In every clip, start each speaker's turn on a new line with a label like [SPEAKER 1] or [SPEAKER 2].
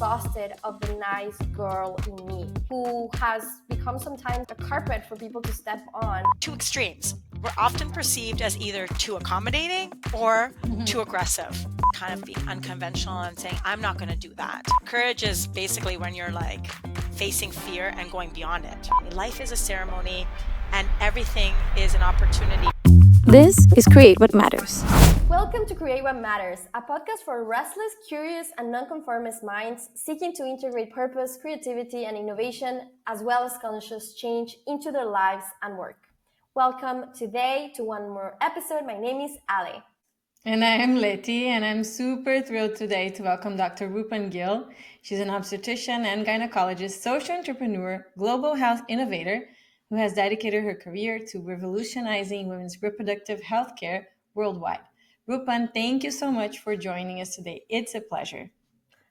[SPEAKER 1] exhausted of the nice girl in me, who has become sometimes a carpet for people to step on.
[SPEAKER 2] Two extremes. We're often perceived as either too accommodating or too aggressive. Kind of being unconventional and saying, I'm not going to do that. Courage is basically when you're like facing fear and going beyond it. Life is a ceremony and everything is an opportunity.
[SPEAKER 3] This is Create What Matters.
[SPEAKER 1] Welcome to Create What Matters, a podcast for restless, curious, and nonconformist minds seeking to integrate purpose, creativity, and innovation, as well as conscious change into their lives and work. Welcome today to one more episode. My name is Ale.
[SPEAKER 4] And I am Leti, and I'm super thrilled today to welcome Dr. Roopan Gill. She's an obstetrician and gynecologist, social entrepreneur, global health innovator, who has dedicated her career to revolutionizing women's reproductive health care worldwide. Roopan, thank you so much for joining us today. It's a pleasure.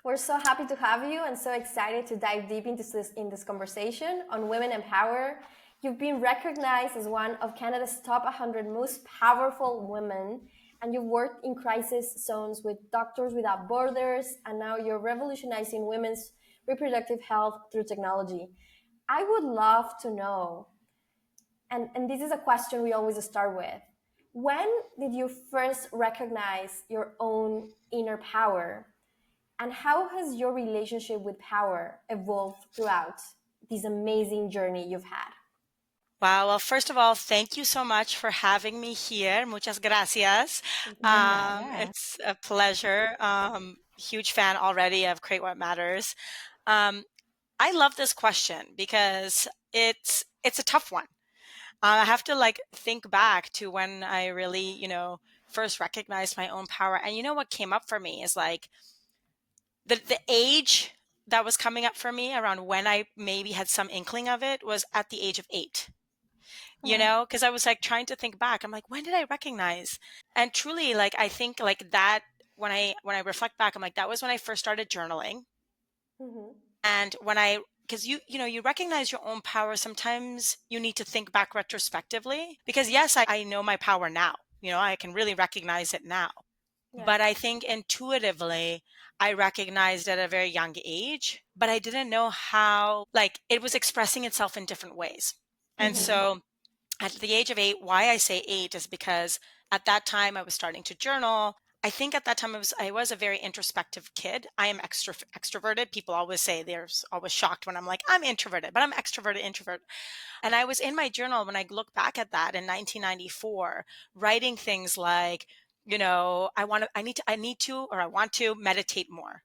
[SPEAKER 1] We're so happy to have you and so excited to dive deep into this conversation on women and power. You've been recognized as one of Canada's top 100 most powerful women, and you've worked in crisis zones with Doctors Without Borders, and now you're revolutionizing women's reproductive health through technology. I would love to know, and this is a question we always start with, when did you first recognize your own inner power? And how has your relationship with power evolved throughout this amazing journey you've had?
[SPEAKER 2] Wow. Well, first of all, thank you so much for having me here. Muchas gracias. It's a pleasure. Huge fan already of Create What Matters. I love this question because it's a tough one. I have to think back to when I really, first recognized my own power. And what came up for me is like the age that was coming up for me around when I maybe had some inkling of it was at the age of 8. Because I was trying to think back. I'm like, when did I recognize? And truly, I think that when I reflect back, I'm like, that was when I first started journaling. Mm-hmm. And because you recognize your own power. Sometimes you need to think back retrospectively because yes, I know my power now. I can really recognize it now. Yeah. But I think intuitively, I recognized at a very young age, but I didn't know how, it was expressing itself in different ways. And so at the age of 8, why I say 8 is because at that time I was starting to journal. I think at that time I was a very introspective kid. I am extroverted. People always say they're always shocked when I'm like, I'm introverted, but I'm extroverted introvert. And I was in my journal when I look back at that in 1994, writing things like, I want to meditate more,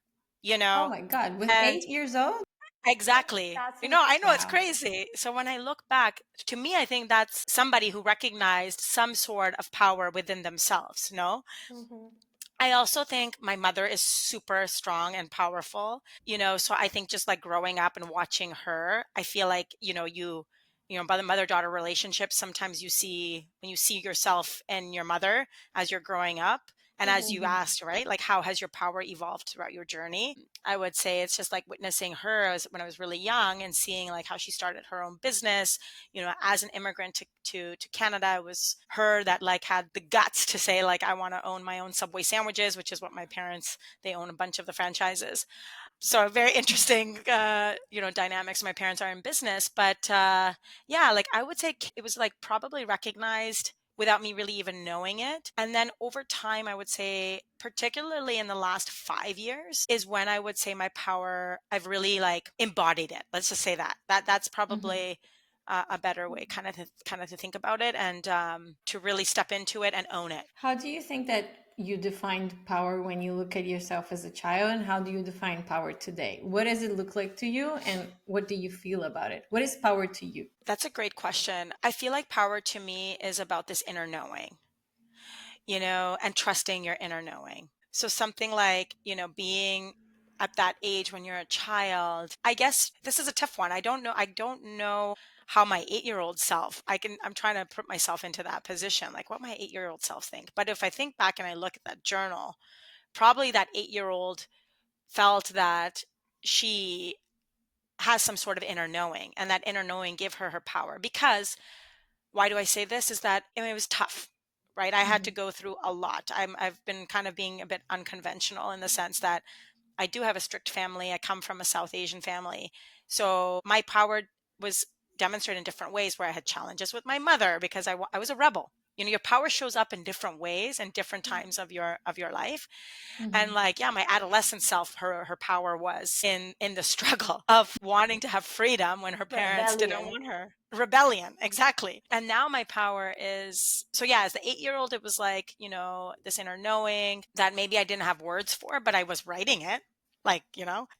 [SPEAKER 4] Oh my God, with 8 years old?
[SPEAKER 2] Exactly. I know wow. It's crazy. So when I look back, to me, I think that's somebody who recognized some sort of power within themselves, no? Mm-hmm. I also think my mother is super strong and powerful, so I think just growing up and watching her, I feel like, by the mother-daughter relationship, sometimes when you see yourself and your mother as you're growing up. And as you asked, right, how has your power evolved throughout your journey? I would say it's just witnessing her when I was really young and seeing how she started her own business, as an immigrant to Canada. It was her that had the guts to say, I want to own my own Subway sandwiches, which is what my parents, they own a bunch of the franchises. So very interesting, dynamics. My parents are in business, but I would say it was probably recognized without me really even knowing it. And then over time, I would say, particularly in the last 5 years, is when I would say my power, I've really embodied it. Let's just say that's probably a better way kind of to think about it and to really step into it and own it.
[SPEAKER 4] How do you think that you defined power when you look at yourself as a child, and how do you define power today? What does it look like to you, and what do you feel about it? What is power to you?
[SPEAKER 2] That's a great question. I feel like power to me is about this inner knowing, and trusting your inner knowing. So something being at that age when you're a child, I guess this is a tough one. I don't know how my 8-year-old self, I'm trying to put myself into that position, what my 8-year-old self think. But if I think back and I look at that journal, probably that 8-year-old felt that she has some sort of inner knowing, and that inner knowing gave her power. Because why do I say this is that it was tough, right? I had to go through a lot. I've been kind of being a bit unconventional in the sense that I do have a strict family. I come from a South Asian family. So my power was demonstrated in different ways, where I had challenges with my mother because I was a rebel. Your power shows up in different ways and different times of your life. And like, yeah, my adolescent self, her power was in the struggle of wanting to have freedom when her parents didn't
[SPEAKER 1] Rebellion.
[SPEAKER 2] want her. Rebellion, exactly. And now my power is, so yeah, as the 8-year-old, it was like, this inner knowing that maybe I didn't have words for, but I was writing it. Like,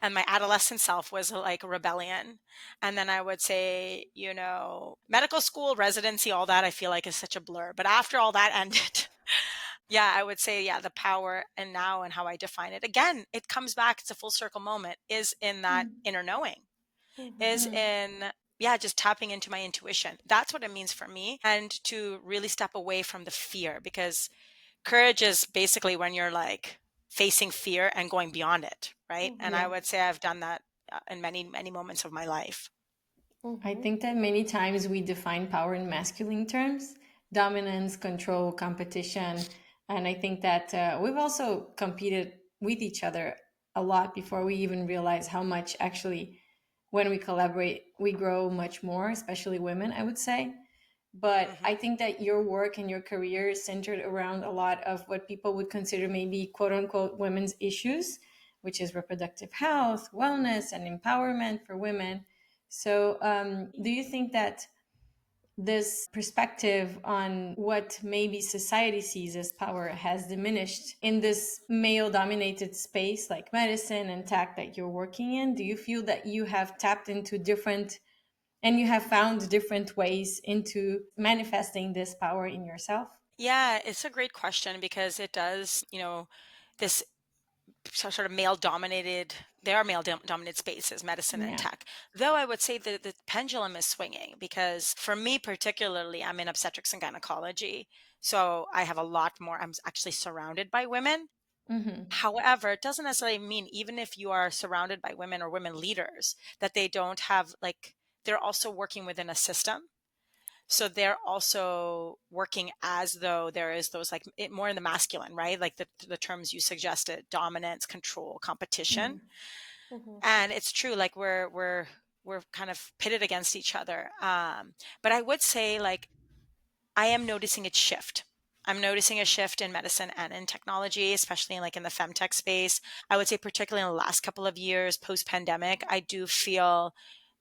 [SPEAKER 2] and my adolescent self was like rebellion. And then I would say, medical school, residency, all that I feel like is such a blur. But after all that ended, yeah, I would say, yeah, the power and now and how I define it. Again, it comes back, it's a full circle moment, is in that inner knowing, is in, yeah, just tapping into my intuition. That's what it means for me. And to really step away from the fear, because courage is basically when you're like facing fear and going beyond it, right? And I would say I've done that in many, many moments of my life.
[SPEAKER 4] I think that many times we define power in masculine terms: dominance, control, competition. And I think that we've also competed with each other a lot before we even realize how much actually, when we collaborate, we grow much more, especially women, I would say. But I think that your work and your career is centered around a lot of what people would consider maybe quote unquote women's issues, which is reproductive health, wellness, and empowerment for women. So, do you think that this perspective on what maybe society sees as power has diminished in this male dominated space like medicine and tech that you're working in? Do you feel that you have tapped into different and you have found different ways into manifesting this power in yourself?
[SPEAKER 2] Yeah, it's a great question because it does, this sort of male dominated, there are male dominated spaces, medicine and
[SPEAKER 4] Yeah.
[SPEAKER 2] tech. Though I would say that the pendulum is swinging, because for me particularly, I'm in obstetrics and gynecology. So I have a lot more, I'm actually surrounded by women. However, it doesn't necessarily mean, even if you are surrounded by women or women leaders, that they don't have like, they're also working within a system. So they're also working as though there is those like more in the masculine, right? Like the terms you suggested: dominance, control, competition. And it's true, like we're kind of pitted against each other. But I would say, like, I am noticing it shift. I'm noticing a shift in medicine and in technology, especially like in the femtech space. I would say particularly in the last couple of years post pandemic, I do feel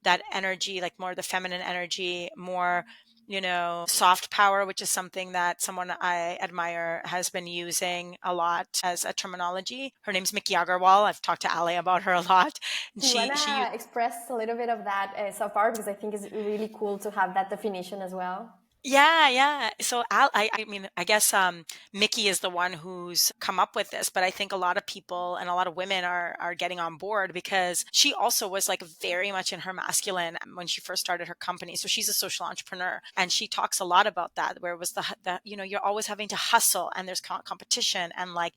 [SPEAKER 2] that energy, like more of the feminine energy, more, soft power, which is something that someone I admire has been using a lot as a terminology. Her name's Mickey Agarwal. I've talked to Ale about her a lot. And
[SPEAKER 1] Do you want to express a little bit of that so far? Because I think it's really cool to have that definition as well.
[SPEAKER 2] Yeah. So I mean, I guess Mickey is the one who's come up with this, but I think a lot of people and a lot of women are getting on board, because she also was like very much in her masculine when she first started her company. So she's a social entrepreneur, and she talks a lot about that, where it was the you're always having to hustle, and there's competition, and like,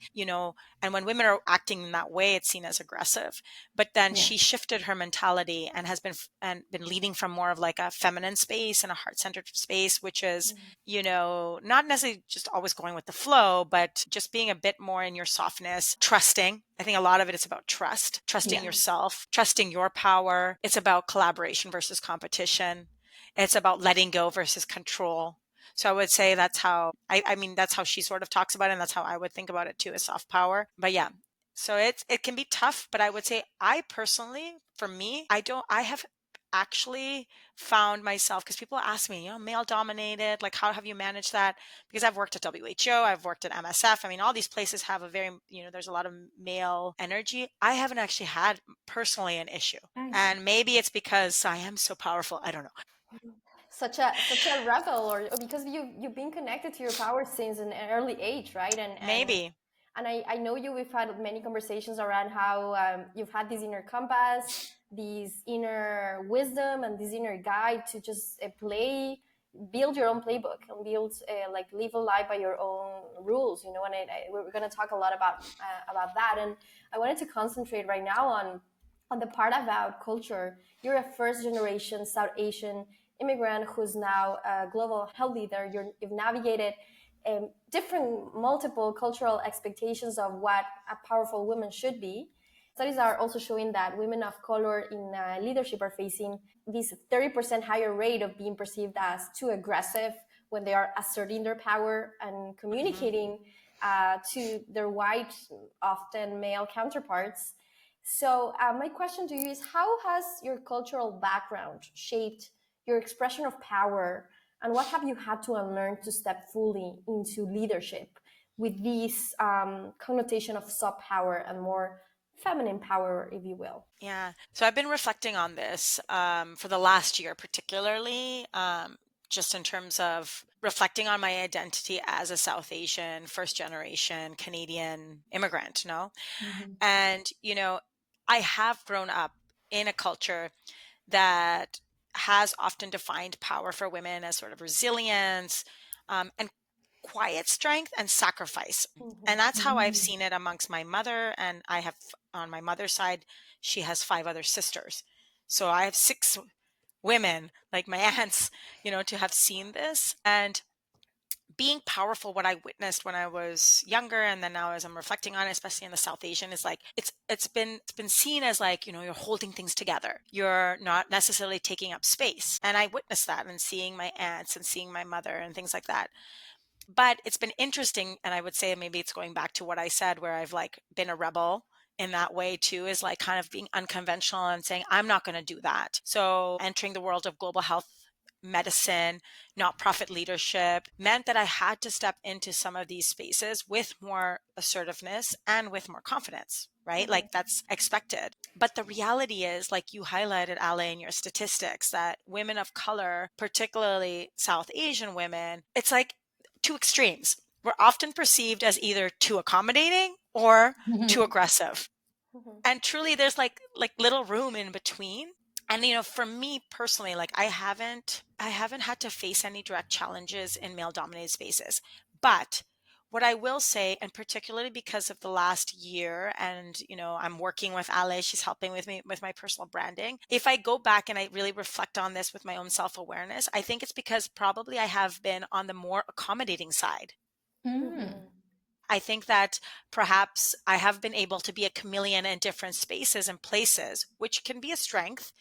[SPEAKER 2] and when women are acting in that way, it's seen as aggressive. But then she shifted her mentality and has been leading from more of like a feminine space and a heart-centered space, which is, not necessarily just always going with the flow, but just being a bit more in your softness, trusting. I think a lot of it is about trusting yourself, trusting your power. It's about collaboration versus competition. It's about letting go versus control. So I would say that's how, I mean, that's how she sort of talks about it. And that's how I would think about it too, as soft power. But yeah, so it can be tough, but I would say I personally, for me, I have actually found myself, because people ask me, male dominated, like how have you managed that? Because I've worked at WHO, I've worked at MSF. I mean, all these places have a very, there's a lot of male energy. I haven't actually had personally an issue.
[SPEAKER 4] Nice.
[SPEAKER 2] And maybe it's because I am so powerful. I don't know.
[SPEAKER 1] Such a rebel, or because you've been connected to your power since an early age, right? And
[SPEAKER 2] Maybe.
[SPEAKER 1] And I know we've had many conversations around how you've had this inner compass, this inner wisdom, and this inner guide to just build your own playbook and like live a life by your own rules, And we're going to talk a lot about that. And I wanted to concentrate right now on the part about culture. You're a first generation South Asian immigrant who's now a global health leader. You've navigated different multiple cultural expectations of what a powerful woman should be. Studies are also showing that women of color in leadership are facing this 30% higher rate of being perceived as too aggressive when they are asserting their power and communicating to their white, often male counterparts. So my question to you is, how has your cultural background shaped your expression of power, and what have you had to unlearn to step fully into leadership with this connotation of soft power and more feminine power, if you will?
[SPEAKER 2] Yeah. So I've been reflecting on this for the last year, particularly, just in terms of reflecting on my identity as a South Asian, first generation Canadian immigrant, no? And, I have grown up in a culture that has often defined power for women as sort of resilience, and quiet strength and sacrifice. And that's how I've seen it amongst my mother. And I have, on my mother's side, she has 5 other sisters. So I have 6 women, like my aunts, to have seen this. And being powerful, what I witnessed when I was younger, and then now as I'm reflecting on it, especially in the South Asian, is like it's been seen as like, you're holding things together. You're not necessarily taking up space. And I witnessed that and seeing my aunts and seeing my mother and things like that. But it's been interesting, and I would say maybe it's going back to what I said, where I've like been a rebel in that way too, is like kind of being unconventional and saying, I'm not going to do that. So entering the world of global health medicine, not-profit leadership meant that I had to step into some of these spaces with more assertiveness and with more confidence, right? Like that's expected. But the reality is, like you highlighted, Ale, in your statistics, that women of color, particularly South Asian women, it's like two extremes. We're often perceived as either too accommodating or too aggressive. And truly there's like little room in between. And for me personally, like I haven't had to face any direct challenges in male dominated spaces. But what I will say, and particularly because of the last year, and I'm working with Ale, she's helping with me with my personal branding. If I go back and I really reflect on this with my own self-awareness, I think it's because probably I have been on the more accommodating side. I think that perhaps I have been able to be a chameleon in different spaces and places, which can be a strength,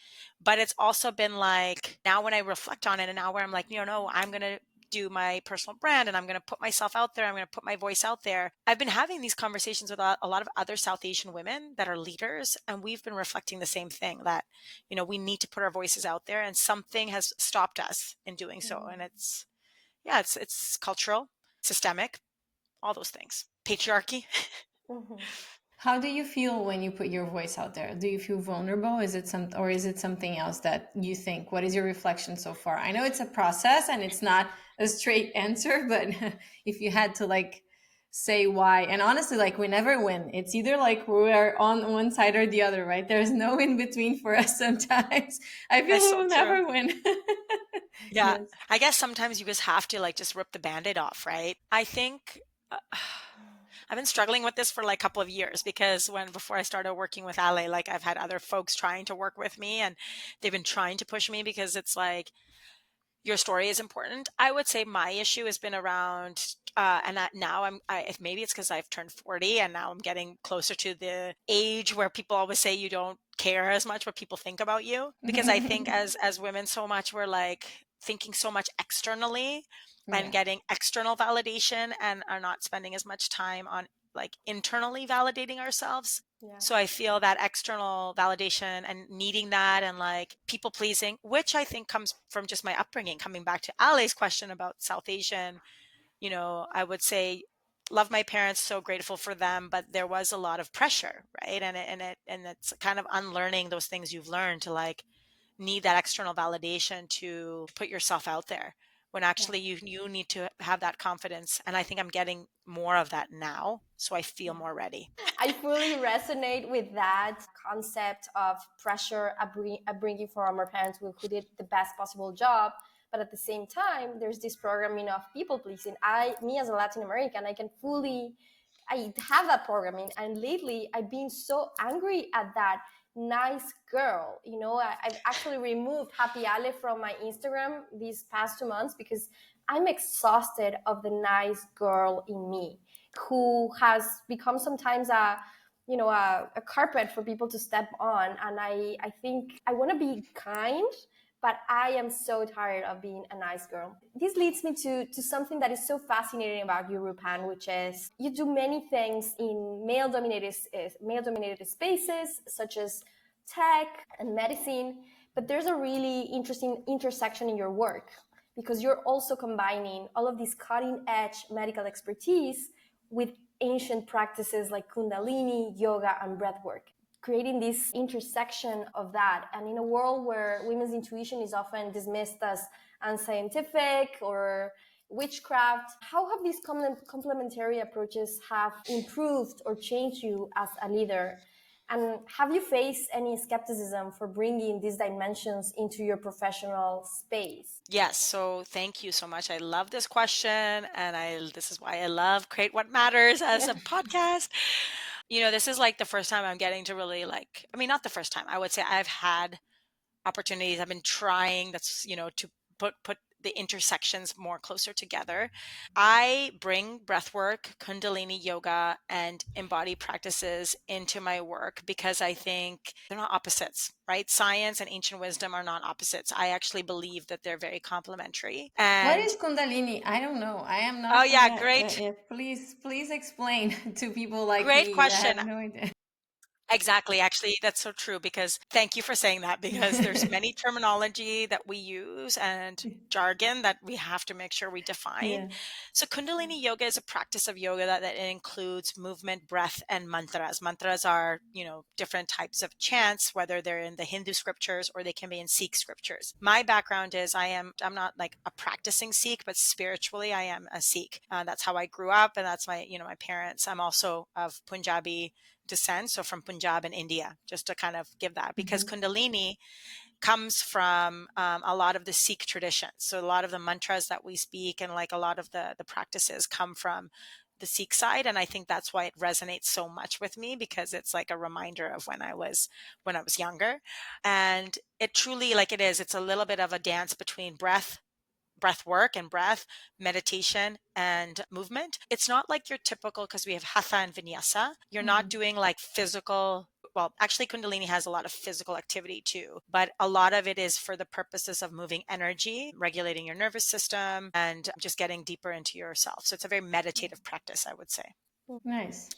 [SPEAKER 2] but it's also been like, now when I reflect on it, and now where I'm like, no, I'm going to do my personal brand and I'm going to put myself out there. I'm going to put my voice out there. I've been having these conversations with a lot of other South Asian women that are leaders, and we've been reflecting the same thing, that, we need to put our voices out there, and something has stopped us in doing so. And it's cultural, systemic, all those things. Patriarchy.
[SPEAKER 4] How do you feel when you put your voice out there? Do you feel vulnerable? Is it something else that you think? What is your reflection so far? I know it's a process and it's not a straight answer, but if you had to like say why, and honestly, like we never win. It's either like we're on one side or the other, right? There's no in between for us sometimes. I feel
[SPEAKER 2] That's
[SPEAKER 4] we
[SPEAKER 2] so
[SPEAKER 4] will
[SPEAKER 2] true.
[SPEAKER 4] never win.
[SPEAKER 2] Yeah.
[SPEAKER 4] Yes.
[SPEAKER 2] I guess sometimes you just have to like just rip the Band-Aid off, right? I think I've been struggling with this for like a couple of years, because before I started working with Ale, like I've had other folks trying to work with me, and they've been trying to push me, because it's like, your story is important. I would say my issue has been around, and that now maybe it's because I've turned 40 and now I'm getting closer to the age where people always say you don't care as much what people think about you. Because I think as women, so much we're like thinking so much externally and
[SPEAKER 4] Yeah.
[SPEAKER 2] getting external validation, and are not spending as much time on like internally validating ourselves.
[SPEAKER 1] Yeah.
[SPEAKER 2] So I feel that external validation and needing that, and like people pleasing, which I think comes from just my upbringing. Coming back to Ale's question about South Asian, I would say love my parents, so grateful for them, but there was a lot of pressure, right? And it's kind of unlearning those things you've learned to like need that external validation to put yourself out there, when actually you need to have that confidence. And I think I'm getting more of that now, so I feel more ready.
[SPEAKER 1] I fully resonate with that concept of pressure upbringing from our parents who did the best possible job. But at the same time, there's this programming of people pleasing. Me as a Latin American, I have that programming. And lately, I've been so angry at that nice girl. I've actually removed Happy Ale from my Instagram these past 2 months because I'm exhausted of the nice girl in me, who has become sometimes a carpet for people to step on. And I think I want to be kind, but I am so tired of being a nice girl. This leads me to something that is so fascinating about you, Roopan, which is you do many things in male-dominated spaces, such as tech and medicine, but there's a really interesting intersection in your work because you're also combining all of this cutting-edge medical expertise with ancient practices like Kundalini, yoga, and breathwork, creating this intersection of that. And in a world where women's intuition is often dismissed as unscientific or witchcraft, how have these complementary approaches have improved or changed you as a leader? And have you faced any skepticism for bringing these dimensions into your professional space?
[SPEAKER 2] Yes. So thank you so much. I love this question. And this is why I love Create What Matters as a podcast. This is like the first time I'm getting to really not the first time. I would say I've had opportunities. I've been trying to put the intersections more closer together. I bring breathwork, Kundalini yoga, and embodied practices into my work because I think they're not opposites, right? Science and ancient wisdom are not opposites. I actually believe that they're very complementary.
[SPEAKER 4] What
[SPEAKER 2] And
[SPEAKER 4] is Kundalini? I don't know. I am not
[SPEAKER 2] oh
[SPEAKER 4] from
[SPEAKER 2] yeah,
[SPEAKER 4] that.
[SPEAKER 2] great,
[SPEAKER 4] Please explain to people like
[SPEAKER 2] great
[SPEAKER 4] me that
[SPEAKER 2] question.
[SPEAKER 4] have no idea.
[SPEAKER 2] Exactly. Actually, that's so true because thank you for saying that because there's many terminology that we use and jargon that we have to make sure we define.
[SPEAKER 4] Yeah.
[SPEAKER 2] So Kundalini yoga is a practice of yoga that includes movement, breath, and mantras. Mantras are, different types of chants, whether they're in the Hindu scriptures or they can be in Sikh scriptures. My background is I'm not like a practicing Sikh, but spiritually I am a Sikh. That's how I grew up. And that's my parents. I'm also of Punjabi descent, so from Punjab and India, just to kind of give that, because Kundalini comes from a lot of the Sikh traditions. So a lot of the mantras that we speak and like a lot of the practices come from the Sikh side. And I think that's why it resonates so much with me because it's like a reminder of when I was younger. And it truly it's a little bit of a dance between breath work and breath, meditation, and movement. It's not like your typical, because we have hatha and vinyasa. You're not doing like physical. Well, actually, Kundalini has a lot of physical activity too, but a lot of it is for the purposes of moving energy, regulating your nervous system, and just getting deeper into yourself. So it's a very meditative practice, I would say.
[SPEAKER 4] Nice.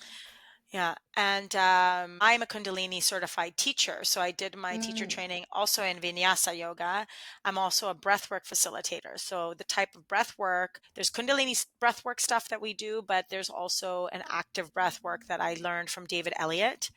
[SPEAKER 2] Yeah. And I'm a Kundalini certified teacher. So I did my teacher training also in Vinyasa yoga. I'm also a breathwork facilitator. So the type of breathwork, there's Kundalini breathwork stuff that we do, but there's also an active breathwork that I learned from David Elliott.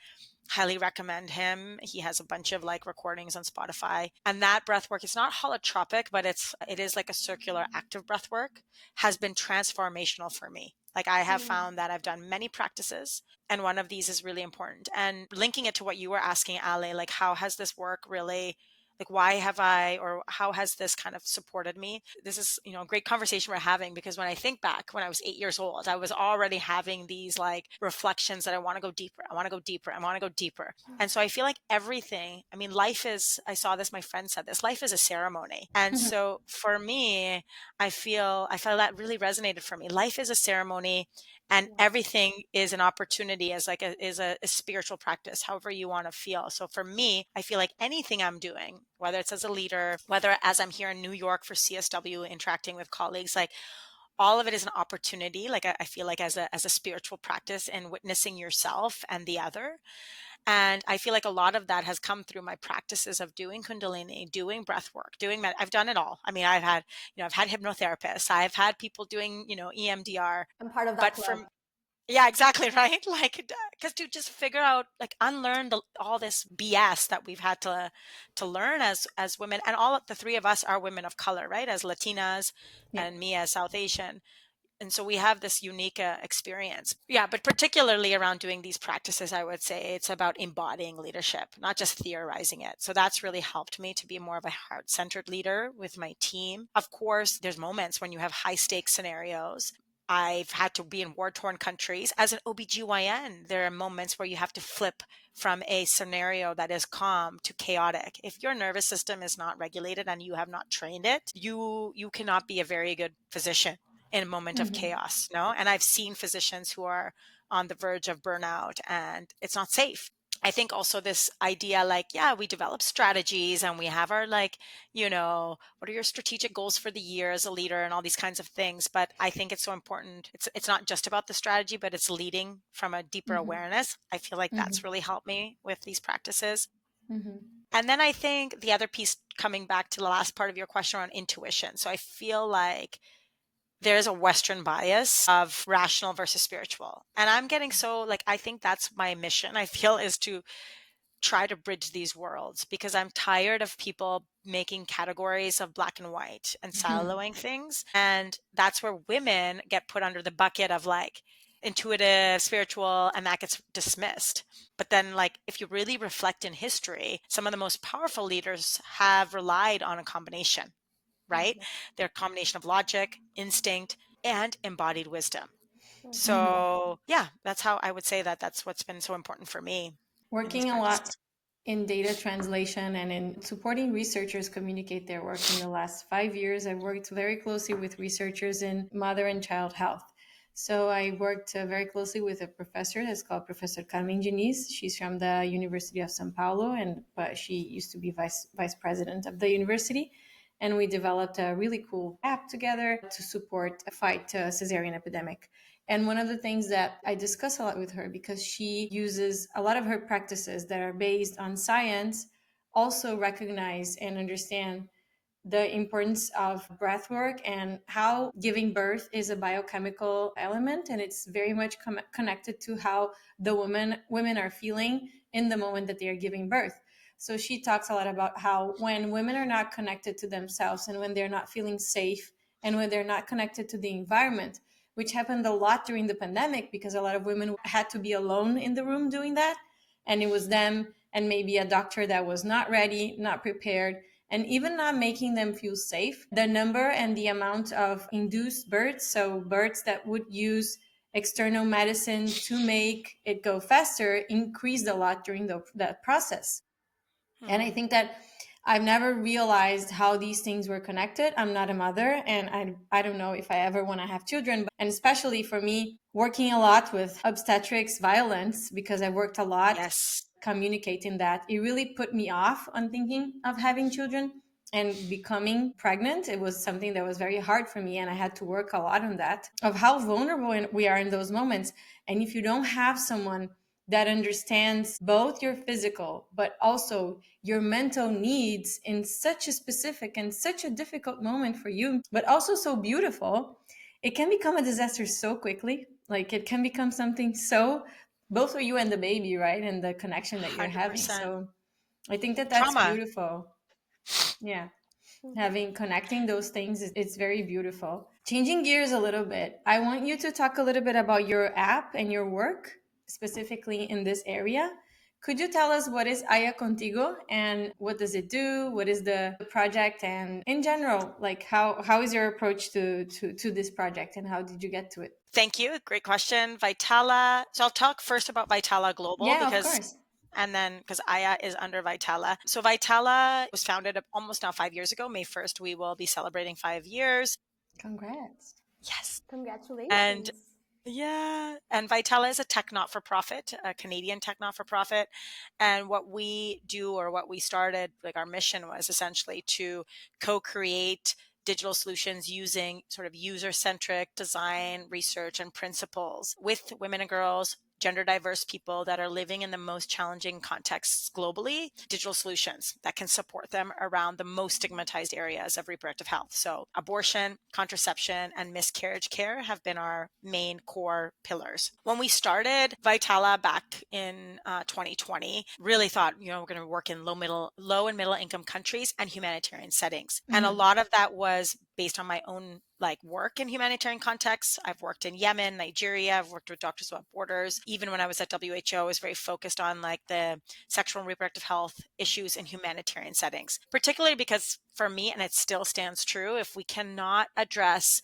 [SPEAKER 2] Highly recommend him. He has a bunch of like recordings on Spotify. And that breath work is not holotropic, but it is like a circular active breath work, has been transformational for me. Like I have found that I've done many practices and one of these is really important. And linking it to what you were asking, Ale, like how has this work really, like why have I, or how has this kind of supported me? This is, a great conversation we're having because when I think back when I was 8 years old, I was already having these like reflections that I want to go deeper. I want to go deeper. I want to go deeper. And so I feel like everything, life is, I saw this, my friend said this, life is a ceremony. And so for me, I feel that really resonated for me. Life is a ceremony and everything is an opportunity as like is a spiritual practice, however you want to feel. So for me, I feel like anything I'm doing, whether it's as a leader, whether as I'm here in New York for CSW, interacting with colleagues, like all of it is an opportunity. Like I feel like as a spiritual practice and witnessing yourself and the other. And I feel like a lot of that has come through my practices of doing Kundalini, doing breath work, I've done it all. I've had hypnotherapists, I've had people doing, EMDR.
[SPEAKER 1] I'm part of that
[SPEAKER 2] But
[SPEAKER 1] club.
[SPEAKER 2] yeah, exactly. Right. Like, because to just figure out, like unlearn all this BS that we've had to learn as women, and all of the three of us are women of color, right? As Latinas and me as South Asian. And so we have this unique experience. Yeah, but particularly around doing these practices, I would say it's about embodying leadership, not just theorizing it. So that's really helped me to be more of a heart-centered leader with my team. Of course, there's moments when you have high stakes scenarios. I've had to be in war-torn countries. As an OBGYN, there are moments where you have to flip from a scenario that is calm to chaotic. If your nervous system is not regulated and you have not trained it, you cannot be a very good physician in a moment of chaos, no? And I've seen physicians who are on the verge of burnout and it's not safe. I think also this idea like, yeah, we develop strategies and we have our like, what are your strategic goals for the year as a leader and all these kinds of things. But I think it's so important. It's not just about the strategy, but it's leading from a deeper awareness. I feel like that's really helped me with these practices. And then I think the other piece, coming back to the last part of your question on intuition. So I feel like there's a Western bias of rational versus spiritual. And I'm getting so like, I think that's my mission, I feel, is to try to bridge these worlds, because I'm tired of people making categories of black and white and siloing things. And that's where women get put under the bucket of like intuitive, spiritual, and that gets dismissed. But then like, if you really reflect in history, some of the most powerful leaders have relied on a combination, right? They're a combination of logic, instinct, and embodied wisdom. So yeah, that's how I would say that that's what's been so important for me.
[SPEAKER 4] Working a lot in data translation and in supporting researchers communicate their work. In the last 5 years, I've worked very closely with researchers in mother and child health. So I worked very closely with a professor that's called Professor Carmen Diniz. She's from the University of São Paulo, but she used to be vice president of the university. And we developed a really cool app together to support a fight cesarean epidemic. And one of the things that I discuss a lot with her, because she uses a lot of her practices that are based on science, also recognize and understand the importance of breath work and how giving birth is a biochemical element, and it's very much connected to how the women are feeling in the moment that they are giving birth. So she talks a lot about how when women are not connected to themselves and when they're not feeling safe and when they're not connected to the environment, which happened a lot during the pandemic because a lot of women had to be alone in the room doing that, and it was them and maybe a doctor that was not ready, not prepared, and even not making them feel safe. The number and the amount of induced births, so births that would use external medicine to make it go faster, increased a lot during that process. And I think that I've never realized how these things were connected. I'm not a mother, and I don't know if I ever want to have children. And especially for me, working a lot with obstetrics violence, because I worked a lot communicating that, it really put me off on thinking of having children and becoming pregnant. It was something that was very hard for me, and I had to work a lot on that, of how vulnerable we are in those moments. And if you don't have someone that understands both your physical but also your mental needs in such a specific and such a difficult moment for you, but also so beautiful, it can become a disaster so quickly. Like it can become something so, both for you and the baby, right? And the connection that you're
[SPEAKER 2] 100%.
[SPEAKER 4] having. So I think that that's
[SPEAKER 2] Trauma.
[SPEAKER 4] beautiful. Yeah. Connecting those things, it's very beautiful. Changing gears a little bit, I want you to talk a little bit about your app and your work specifically in this area. Could you tell us what is Aya Contigo and what does it do? What is the project? And in general, like how is your approach to this project and how did you get to it?
[SPEAKER 2] Thank you. Great question. Vitala. So I'll talk first about Vitala Global,
[SPEAKER 4] Yeah, of course.
[SPEAKER 2] And then because Aya is under Vitala. So Vitala was founded almost now 5 years ago. May 1st, we will be celebrating 5 years.
[SPEAKER 4] Congrats.
[SPEAKER 2] Yes.
[SPEAKER 1] Congratulations.
[SPEAKER 2] And Vitala is a tech not-for-profit, a Canadian tech not-for-profit. And what we do, or what we started, like our mission was essentially to co-create digital solutions using sort of user-centric design, research, and principles with women and girls, gender diverse people that are living in the most challenging contexts globally, digital solutions that can support them around the most stigmatized areas of reproductive health. So abortion, contraception, and miscarriage care have been our main core pillars. When we started Vitala back in 2020, really thought, we're going to work in low and middle income countries and humanitarian settings. And a lot of that was based on my own work in humanitarian contexts. I've worked in Yemen, Nigeria. I've worked with Doctors Without Borders. Even when I was at WHO, I was very focused on the sexual and reproductive health issues in humanitarian settings, particularly because for me, and it still stands true, if we cannot address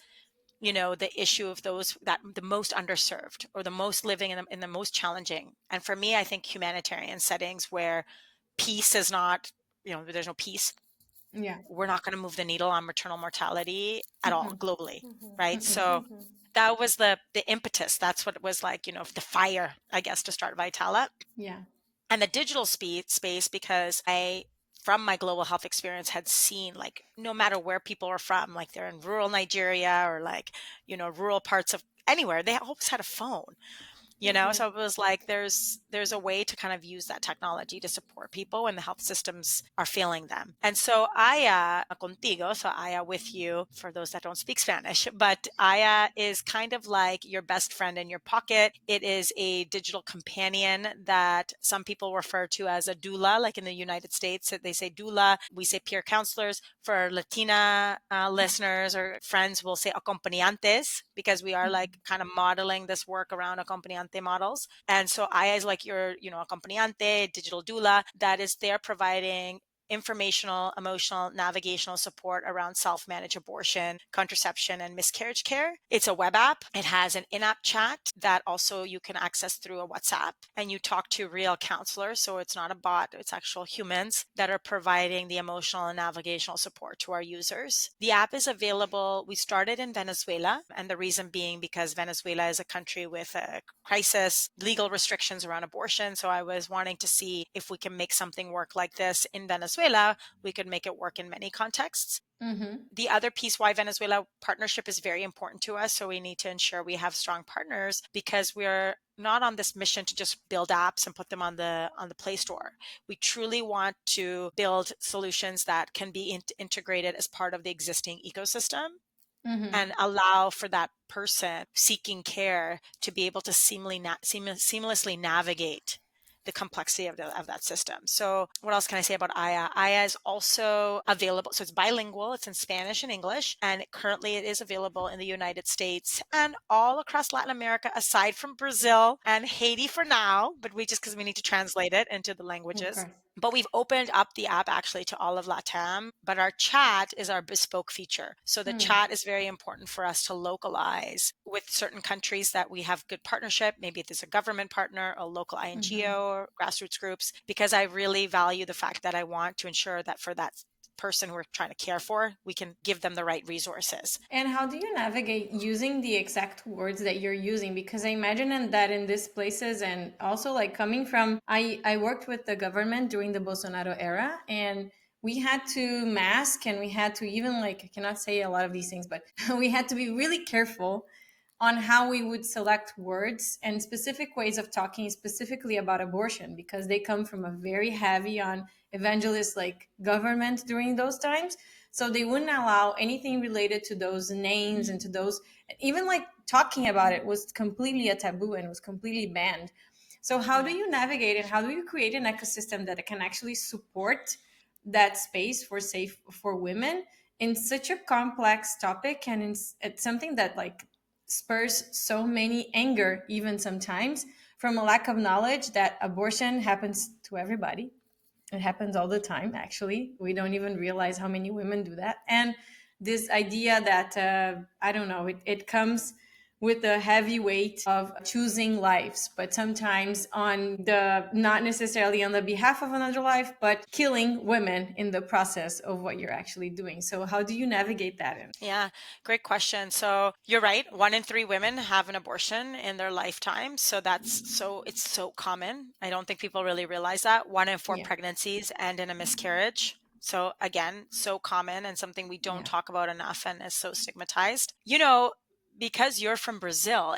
[SPEAKER 2] the issue of those that the most underserved or the most living in the most challenging. And for me, I think humanitarian settings where peace is not, there's no peace.
[SPEAKER 4] Yeah.
[SPEAKER 2] We're not going to move the needle on maternal mortality at all globally. Right. So that was the impetus. That's what it was like, the fire, I guess, to start Vitala.
[SPEAKER 4] Yeah.
[SPEAKER 2] And the digital space, because I, from my global health experience, had seen, like, no matter where people are from, like they're in rural Nigeria or like, rural parts of anywhere, they always had a phone. So it was like there's a way to kind of use that technology to support people when the health systems are failing them. And so Aya Contigo, so Aya with you, for those that don't speak Spanish, but Aya is kind of like your best friend in your pocket. It is a digital companion that some people refer to as a doula, like in the United States, they say doula. We say peer counselors. For Latina listeners or friends, we'll say acompañantes, because we are like kind of modeling this work around acompañante models. And so Aya is like your, acompañante, digital doula, that is there providing informational, emotional, navigational support around self-managed abortion, contraception, and miscarriage care. It's a web app. It has an in-app chat that also you can access through a WhatsApp, and you talk to real counselors. So it's not a bot, it's actual humans that are providing the emotional and navigational support to our users. The app is available. We started in Venezuela, and the reason being because Venezuela is a country with a crisis, legal restrictions around abortion. So I was wanting to see if we can make something work like this in Venezuela. We could make it work in many contexts. The other piece why Venezuela partnership is very important to us. So we need to ensure we have strong partners, because we're not on this mission to just build apps and put them on the Play Store. We truly want to build solutions that can be integrated as part of the existing ecosystem, and allow for that person seeking care to be able to seamlessly navigate the complexity of that system. So what else can I say about Aya? Aya is also available. So it's bilingual. It's in Spanish and English. And currently it is available in the United States and all across Latin America, aside from Brazil and Haiti for now, but because we need to translate it into the languages. But we've opened up the app actually to all of LATAM, but our chat is our bespoke feature. So the chat is very important for us to localize with certain countries that we have good partnership. Maybe if it's a government partner, a local INGO, or grassroots groups, because I really value the fact that I want to ensure that for that person we're trying to care for, we can give them the right resources.
[SPEAKER 4] And how do you navigate using the exact words that you're using? Because I imagine that in these places, and also like coming from, I worked with the government during the Bolsonaro era, and we had to mask, and we had to even, like, I cannot say a lot of these things, but we had to be really careful on how we would select words and specific ways of talking specifically about abortion, because they come from a very heavy on evangelist like government during those times. So they wouldn't allow anything related to those names and to those, even like talking about it was completely a taboo and was completely banned. So how do you navigate, and how do you create an ecosystem that can actually support that space for safe for women in such a complex topic, and it's something that like spurs so many anger, even sometimes from a lack of knowledge that abortion happens to everybody. It happens all the time, actually. We don't even realize how many women do that. And this idea that, I don't know, it comes with the heavy weight of choosing lives, but sometimes on the, not necessarily on the behalf of another life, but killing women in the process of what you're actually doing. So how do you navigate that in?
[SPEAKER 2] Yeah, great question. So you're right. 1 in 3 women have an abortion in their lifetime. So it's so common. I don't think people really realize that. 1 in 4
[SPEAKER 4] Yeah.
[SPEAKER 2] pregnancies end in a miscarriage. So again, so common, and something we don't talk about enough, and is so stigmatized. Because you're from Brazil,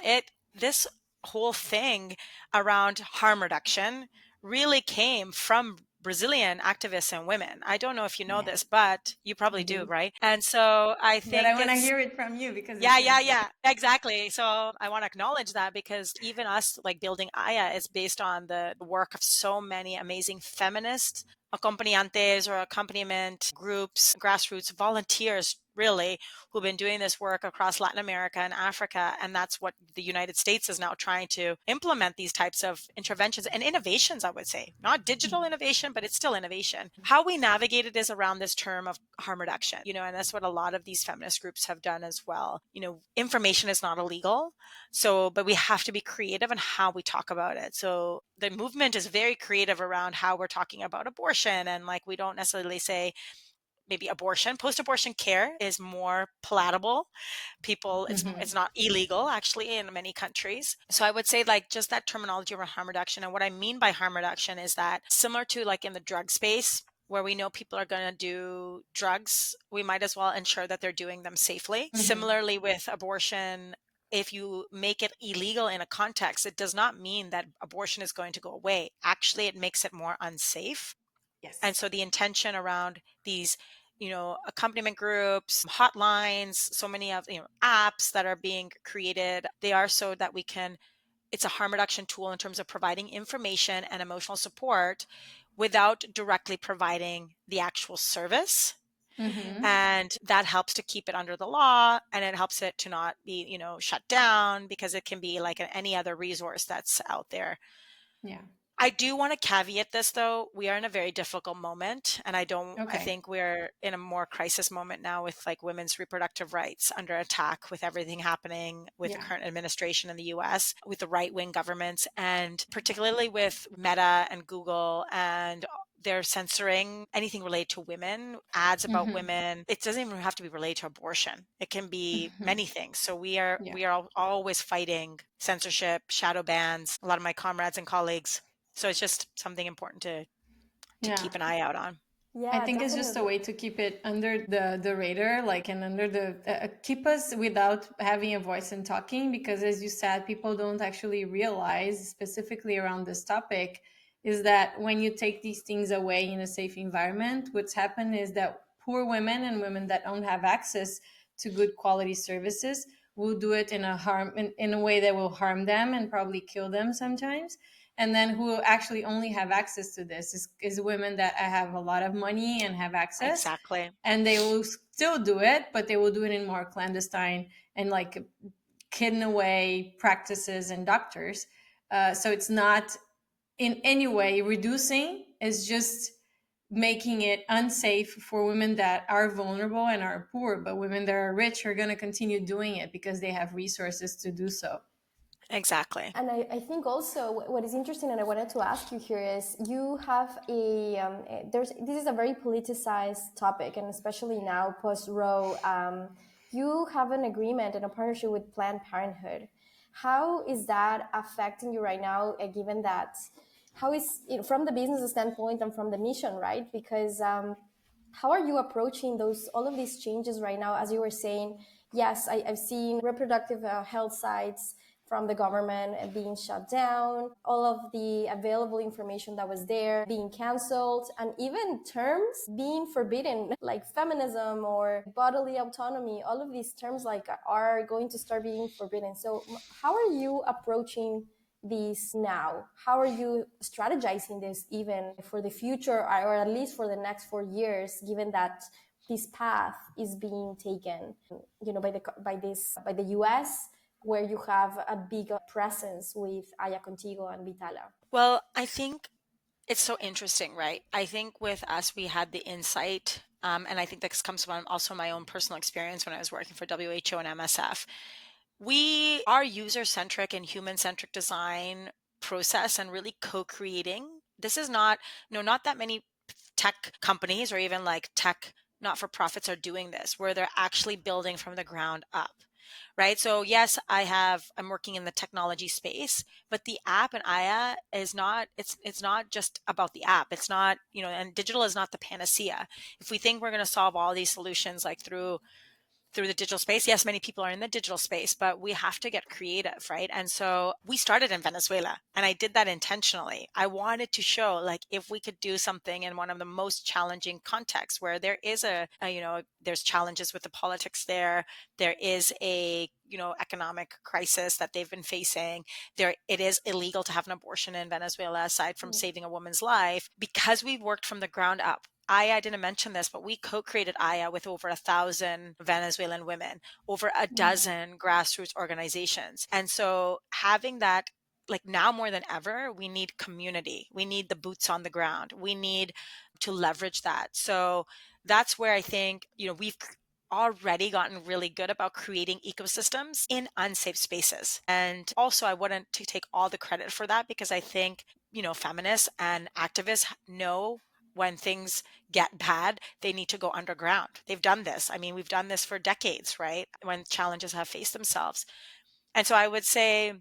[SPEAKER 2] this whole thing around harm reduction really came from Brazilian activists and women. I don't know if you know this, but you probably do, right? And so I think
[SPEAKER 4] But I want to hear it from you, because
[SPEAKER 2] yeah, exactly. So I want to acknowledge that, because even us, like building Aya, is based on the work of so many amazing feminists, acompañantes or accompaniment groups, grassroots volunteers, really, who've been doing this work across Latin America and Africa. And that's what the United States is now trying to implement, these types of interventions and innovations, I would say. Not digital innovation, but it's still innovation. How we navigate it is around this term of harm reduction, and that's what a lot of these feminist groups have done as well. Information is not illegal. So, but we have to be creative in how we talk about it. So the movement is very creative around how we're talking about abortion. And like, we don't necessarily say, maybe abortion. Post-abortion care is more palatable. People, it's not illegal actually in many countries. So I would say like just that terminology around harm reduction. And what I mean by harm reduction is that similar to like in the drug space, where we know people are going to do drugs, we might as well ensure that they're doing them safely. Similarly with abortion, if you make it illegal in a context, it does not mean that abortion is going to go away. Actually, it makes it more unsafe.
[SPEAKER 4] Yes.
[SPEAKER 2] And so the intention around these, accompaniment groups, hotlines, so many of, apps that are being created, they are so that it's a harm reduction tool in terms of providing information and emotional support without directly providing the actual service. And that helps to keep it under the law, and it helps it to not be, shut down, because it can be like any other resource that's out there.
[SPEAKER 4] Yeah.
[SPEAKER 2] I do want to caveat this though. We are in a very difficult moment, and I
[SPEAKER 4] Okay.
[SPEAKER 2] think we're in a more crisis moment now with like women's reproductive rights under attack, with everything happening with the current administration in the US, with the right-wing governments, and particularly with Meta and Google, and they're censoring anything related to women, ads about women. It doesn't even have to be related to abortion. It can be many things. So we are always fighting censorship, shadow bans, a lot of my comrades and colleagues. So it's just something important to keep an eye out on.
[SPEAKER 1] Yeah,
[SPEAKER 4] I think it's just a way to keep it under the radar, like, and under the keep us without having a voice and talking, because as you said, people don't actually realize, specifically around this topic, is that when you take these things away in a safe environment, what's happened is that poor women and women that don't have access to good quality services will do it in a way that will harm them and probably kill them sometimes. And then who actually only have access to this is women that have a lot of money and have access.
[SPEAKER 2] Exactly.
[SPEAKER 4] And they will still do it, but they will do it in more clandestine and like hidden away practices and doctors. So it's not in any way reducing, it's just making it unsafe for women that are vulnerable and are poor, but women that are rich are going to continue doing it because they have resources to do so.
[SPEAKER 2] Exactly.
[SPEAKER 1] And I think also what is interesting, and I wanted to ask you here, is you have this is a very politicized topic, and especially now post-Roe, you have an agreement and a partnership with Planned Parenthood. How is that affecting you right now, given that, how is it from the business standpoint and from the mission, right? Because how are you approaching all of these changes right now? As you were saying, yes, I've seen reproductive health sites from the government being shut down, all of the available information that was there being canceled, and even terms being forbidden, like feminism or bodily autonomy. All of these terms like are going to start being forbidden. So how are you approaching these now? How are you strategizing this even for the future, or at least for the next 4 years, given that this path is being taken, by the US, where you have a big presence with Aya Contigo and Vitala?
[SPEAKER 2] Well, I think it's so interesting, right? I think with us, we had the insight, and I think this comes from also my own personal experience when I was working for WHO and MSF. We are user-centric and human-centric design process and really co-creating. This is not that many tech companies or even like tech not-for-profits are doing this, where they're actually building from the ground up. Right. So yes, I'm working in the technology space, but the app and Aya is not, it's not just about the app. It's not, and digital is not the panacea. If we think we're going to solve all these solutions like through the digital space. Yes, many people are in the digital space, but we have to get creative, right? And so we started in Venezuela, and I did that intentionally. I wanted to show like if we could do something in one of the most challenging contexts where there is there's challenges with the politics there. There is a economic crisis that they've been facing. It is illegal to have an abortion in Venezuela, aside from saving a woman's life, because we've worked from the ground up. I didn't mention this, but we co-created Aya with over 1,000 Venezuelan women, over a dozen grassroots organizations. And so having that, like now more than ever, we need community. We need the boots on the ground. We need to leverage that. So that's where I think, we've already gotten really good about creating ecosystems in unsafe spaces. And also, I wouldn't take all the credit for that, because I think, feminists and activists know when things get bad, they need to go underground. They've done this. I mean, we've done this for decades, right? When challenges have faced themselves. And so I would say,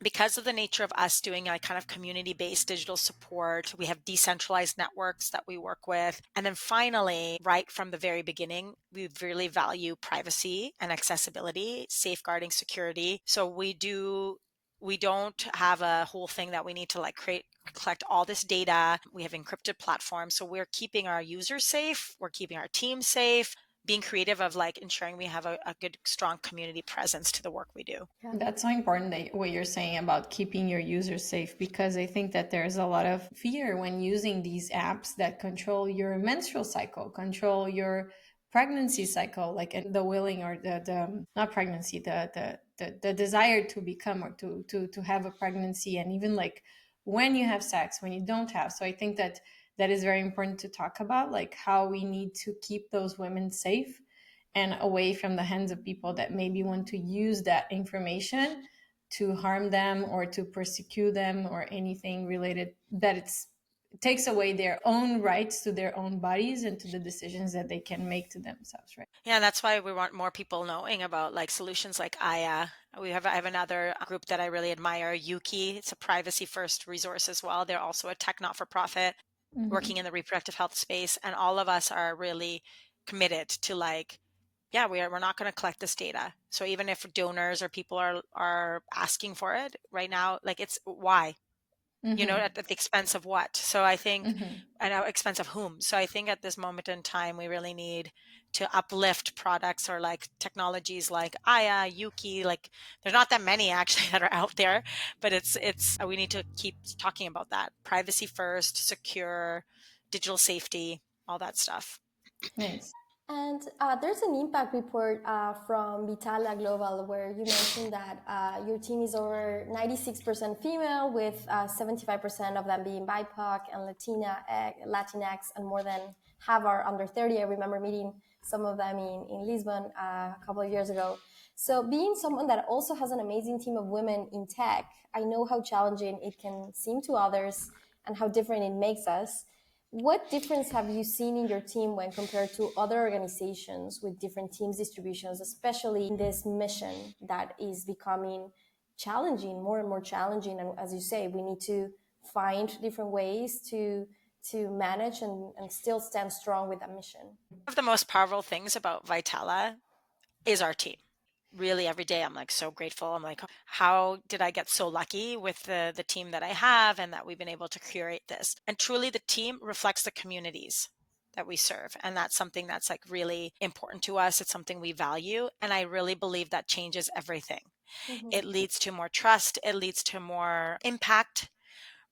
[SPEAKER 2] because of the nature of us doing a kind of community-based digital support, we have decentralized networks that we work with. And then finally, right from the very beginning, we really value privacy and accessibility, safeguarding security. So we don't have a whole thing that we need to like collect all this data. We have encrypted platforms. So we're keeping our users safe. We're keeping our team safe, being creative of like ensuring we have a good, strong community presence to the work we do.
[SPEAKER 4] That's so important that what you're saying about keeping your users safe, because I think that there's a lot of fear when using these apps that control your menstrual cycle, control your pregnancy cycle, like the willing or the not pregnancy, the desire to become or to have a pregnancy, and even like when you have sex, when you don't have. So I think that that is very important to talk about, like how we need to keep those women safe and away from the hands of people that maybe want to use that information to harm them or to persecute them or anything related, that it takes away their own rights to their own bodies and to the decisions that they can make to themselves, right?
[SPEAKER 2] Yeah, that's why we want more people knowing about like solutions like Aya. I have another group that I really admire, Yuki. It's a privacy first resource as well. They're also a tech not-for-profit working in the reproductive health space. And all of us are really committed to like, yeah, we're not going to collect this data. So even if donors or people are asking for it right now, like it's why? At the expense of what? So I think, and at expense of whom? So I think at this moment in time, we really need to uplift products or like technologies like Aya, Yuki. Like there's not that many actually that are out there, but we need to keep talking about that. Privacy first, secure, digital safety, all that stuff.
[SPEAKER 4] Nice.
[SPEAKER 1] And there's an impact report from Vitala Global where you mentioned that your team is over 96% female, with 75% of them being BIPOC and Latinx, and more than half are under 30. I remember meeting some of them in Lisbon a couple of years ago. So being someone that also has an amazing team of women in tech, I know how challenging it can seem to others and how different it makes us. What difference have you seen in your team when compared to other organizations with different teams distributions, especially in this mission that is becoming challenging, more and more challenging? And as you say, we need to find different ways to manage and still stand strong with that mission.
[SPEAKER 2] One of the most powerful things about Vitala is our team. Really every day I'm like so grateful. I'm like, how did I get so lucky with the team that I have and that we've been able to curate this? And truly the team reflects the communities that we serve. And that's something that's like really important to us. It's something we value. And I really believe that changes everything. It leads to more trust. It leads to more impact,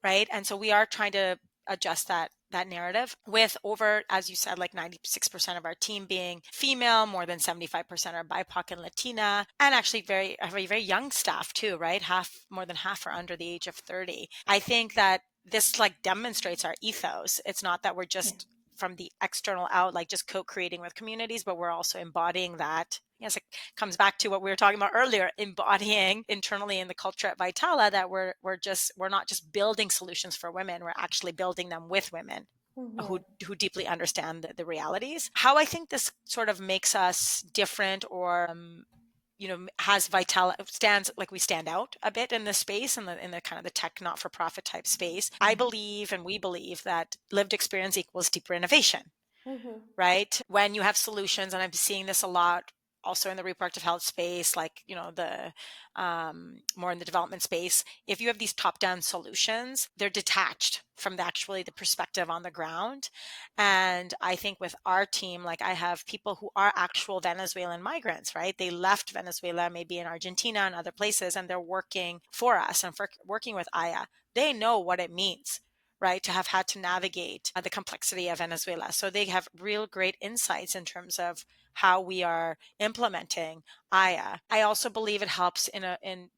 [SPEAKER 2] right? And so we are trying to adjust that narrative with over, as you said, like 96% of our team being female, more than 75% are BIPOC and Latina, and actually very young staff too, right? More than half are under the age of 30. I think that this like demonstrates our ethos. It's not that we're just from the external out, like just co-creating with communities, but we're also embodying that. Yes, it comes back to what we were talking about earlier, embodying internally in the culture at Vitala that we're not just building solutions for women, we're actually building them with women who deeply understand the realities. How I think this sort of makes us different or has Vitala we stand out a bit in the space, in the kind of the tech not-for-profit type space. I believe, and we believe, that lived experience equals deeper innovation, right? When you have solutions, and I'm seeing this a lot also in the reproductive health space, like, the more in the development space, if you have these top-down solutions, they're detached from the perspective on the ground. And I think with our team, like I have people who are actual Venezuelan migrants, right? They left Venezuela, maybe in Argentina and other places, and they're working for us and for working with Aya. They know what it means, right, to have had to navigate the complexity of Venezuela. So they have real great insights in terms of how we are implementing Aya. I also believe it helps in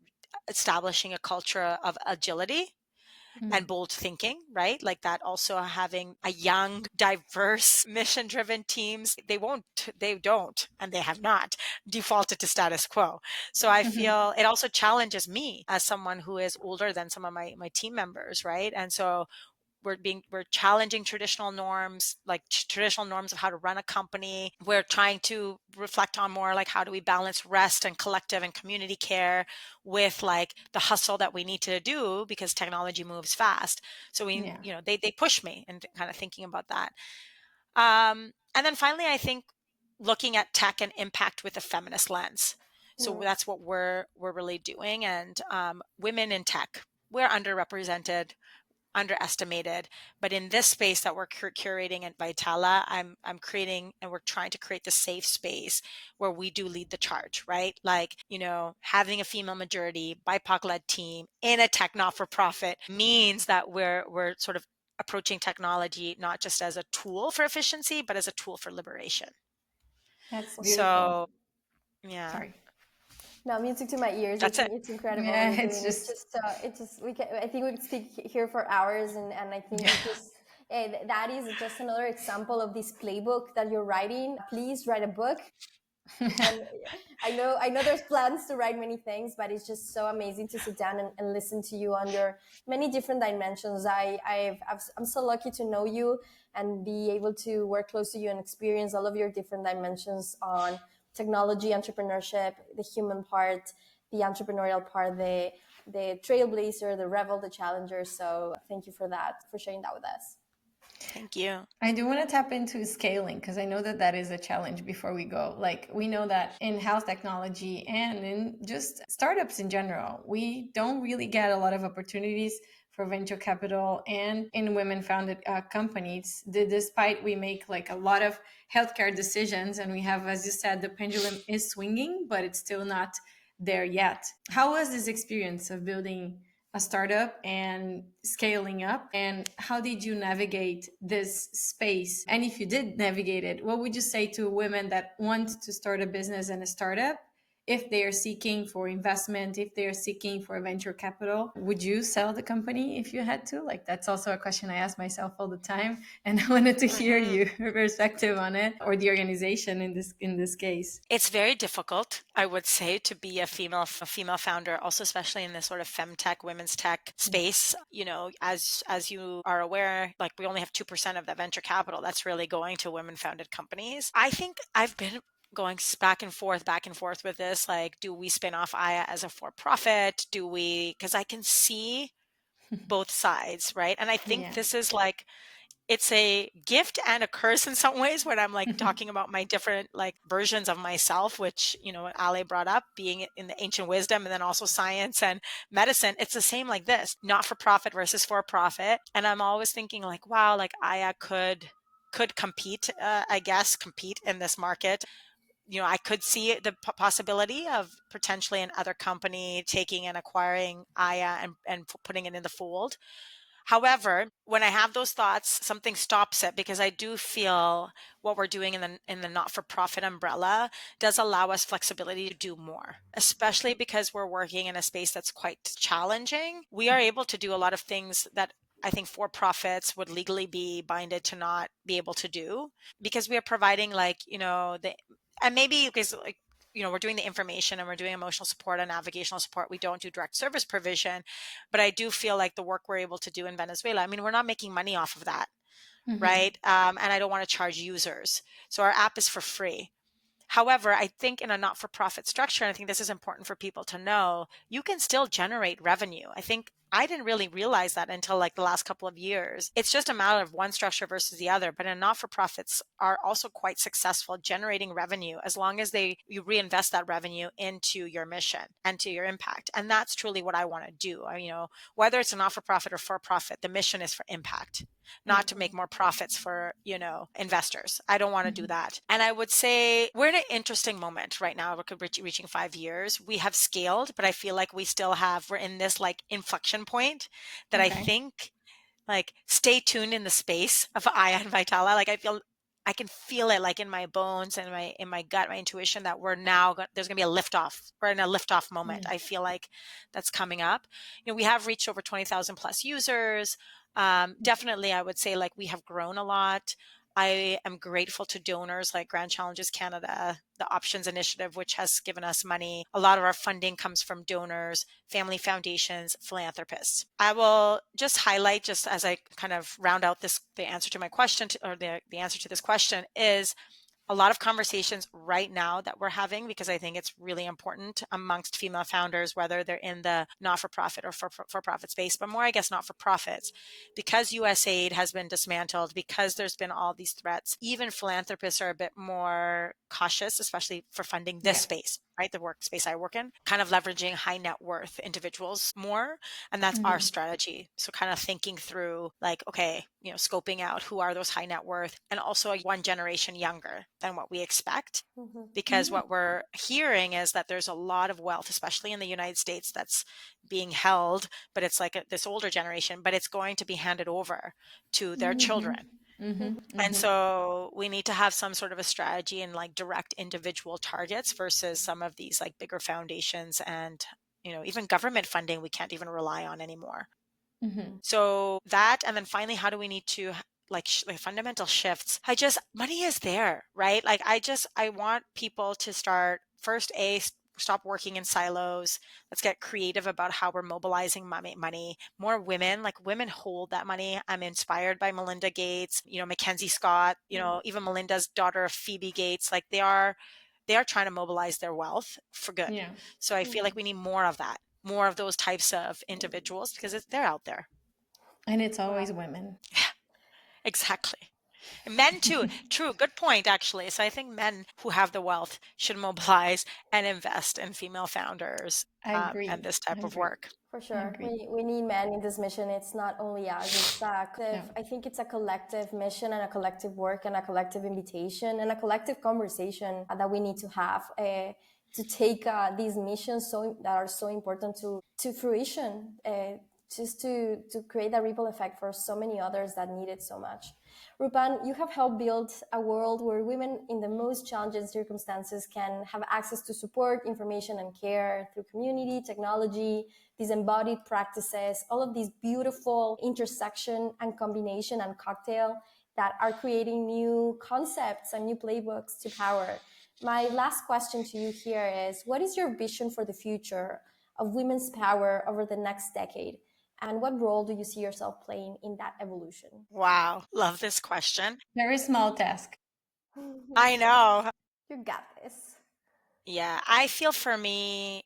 [SPEAKER 2] establishing a culture of agility and bold thinking, right? Like that, also having a young, diverse, mission-driven teams, they don't, and they have not defaulted to status quo. So I feel it also challenges me as someone who is older than some of my team members, right? And so we're challenging traditional norms, like traditional norms of how to run a company. We're trying to reflect on more like how do we balance rest and collective and community care with like the hustle that we need to do because technology moves fast. So they push me into kind of thinking about that. And then finally, I think looking at tech and impact with a feminist lens. So that's what we're really doing. And women in tech, we're underrepresented, underestimated, but in this space that we're curating at Vitala, I'm creating, and we're trying to create the safe space where we do lead the charge, right? Like, having a female majority, BIPOC-led team in a tech not-for-profit means that we're sort of approaching technology not just as a tool for efficiency, but as a tool for liberation.
[SPEAKER 4] That's beautiful.
[SPEAKER 2] So, yeah.
[SPEAKER 4] Sorry.
[SPEAKER 1] No, music to my ears.
[SPEAKER 2] That's
[SPEAKER 1] it's incredible.
[SPEAKER 4] Yeah,
[SPEAKER 1] what you're doing. I think we could speak here for hours, and I think that is just another example of this playbook that you're writing. Please write a book. And I know there's plans to write many things, but it's just so amazing to sit down and listen to you on your many different dimensions. I'm so lucky to know you and be able to work close to you and experience all of your different dimensions on technology, entrepreneurship, the human part, the entrepreneurial part, the trailblazer, the rebel, the challenger. So thank you for sharing that with us.
[SPEAKER 2] Thank you.
[SPEAKER 4] I do want to tap into scaling because I know that is a challenge before we go. Like, we know that in health technology and in just startups in general, we don't really get a lot of opportunities for venture capital and in women-founded companies, despite we make like a lot of healthcare decisions, and we have, as you said, the pendulum is swinging, but it's still not there yet. How was this experience of building a startup and scaling up, and how did you navigate this space? And if you did navigate it, what would you say to women that want to start a business and a startup? If they are seeking for investment, if they are seeking for venture capital, would you sell the company if you had to? Like, that's also a question I ask myself all the time, and I wanted to hear your perspective on it, or the organization in this case.
[SPEAKER 2] It's very difficult, I would say, to be a female founder, also especially in this sort of femtech, women's tech space. As you are aware, like, we only have 2% of the venture capital that's really going to women-founded companies. I think I've been going back and forth with this, like, do we spin off Aya as a for-profit? Because I can see both sides, right? And I think this is like, it's a gift and a curse in some ways, when I'm like talking about my different like versions of myself, which, Ale brought up, being in the ancient wisdom and then also science and medicine. It's the same like this, not for profit versus for profit. And I'm always thinking like, wow, like Aya could compete, compete in this market. I could see the possibility of potentially another company taking and acquiring Aya and putting it in the fold. However, when I have those thoughts, something stops it, because I do feel what we're doing in the not-for-profit umbrella does allow us flexibility to do more, especially because we're working in a space that's quite challenging. We are able to do a lot of things that I think for-profits would legally be binded to not be able to do, because we are providing and maybe because we're doing the information and we're doing emotional support and navigational support. We don't do direct service provision, but I do feel like the work we're able to do in Venezuela, I mean, we're not making money off of that, right? And I don't want to charge users. So our app is for free. However, I think in a not-for-profit structure, and I think this is important for people to know, you can still generate revenue. I think I didn't really realize that until like the last couple of years. It's just a matter of one structure versus the other, but not-for-profits are also quite successful generating revenue as long as you reinvest that revenue into your mission and to your impact. And that's truly what I want to do. Whether it's a not-for-profit or for-profit, the mission is for impact, not to make more profits for, investors. I don't want to do that. And I would say we're in an interesting moment right now. We're reaching 5 years. We have scaled, but I feel like we're in this like inflection point that I think, like, stay tuned in the space of Aya and Vitala. Like, I can feel it like in my bones and in my gut, my intuition, that there's going to be a liftoff. We're in a liftoff moment. I feel like that's coming up. We have reached over 20,000 plus users. Definitely, I would say like we have grown a lot. I am grateful to donors like Grand Challenges Canada, the Options Initiative, which has given us money. A lot of our funding comes from donors, family foundations, philanthropists. I will just highlight, just as I kind of round out the answer to my question, or the answer to this question is a lot of conversations right now that we're having, because I think it's really important amongst female founders, whether they're in the not-for-profit or for-profit space, but more, I guess, not-for-profits, because USAID has been dismantled, because there's been all these threats. Even philanthropists are a bit more cautious, especially for funding this space, right? The workspace I work in, kind of leveraging high net worth individuals more. And that's our strategy. So kind of thinking through like, okay, scoping out who are those high net worth, and also one generation younger than what we expect. Because what we're hearing is that there's a lot of wealth, especially in the United States, that's being held, but it's like this older generation, but it's going to be handed over to their children. And so we need to have some sort of a strategy and like direct individual targets versus some of these like bigger foundations and, even government funding we can't even rely on anymore. So that, and then finally, how do we need to like fundamental shifts? Money is there, right? Like I want people to start first, stop working in silos. Let's get creative about how we're mobilizing money. More women, like women hold that money. I'm inspired by Melinda Gates, Mackenzie Scott, even Melinda's daughter, Phoebe Gates, like they are trying to mobilize their wealth for good.
[SPEAKER 4] Yeah.
[SPEAKER 2] So I feel like we need more of that, more of those types of individuals, because they're out there.
[SPEAKER 4] And it's always women.
[SPEAKER 2] Exactly. And men too. True. Good point, actually. So I think men who have the wealth should mobilize and invest in female founders and this type of work.
[SPEAKER 1] For sure. We need men in this mission. It's not only us. It's I think it's a collective mission and a collective work and a collective invitation and a collective conversation that we need to have to take these missions that are so important to fruition, just to create a ripple effect for so many others that need it so much. Roopan, you have helped build a world where women in the most challenging circumstances can have access to support, information, and care through community, technology, these embodied practices, all of these beautiful intersection and combination and cocktail that are creating new concepts and new playbooks to power. My last question to you here is, what is your vision for the future of women's power over the next decade? And what role do you see yourself playing in that evolution?
[SPEAKER 2] Wow. Love this question.
[SPEAKER 4] Very small task.
[SPEAKER 2] I know.
[SPEAKER 1] You got this.
[SPEAKER 2] Yeah. I feel for me,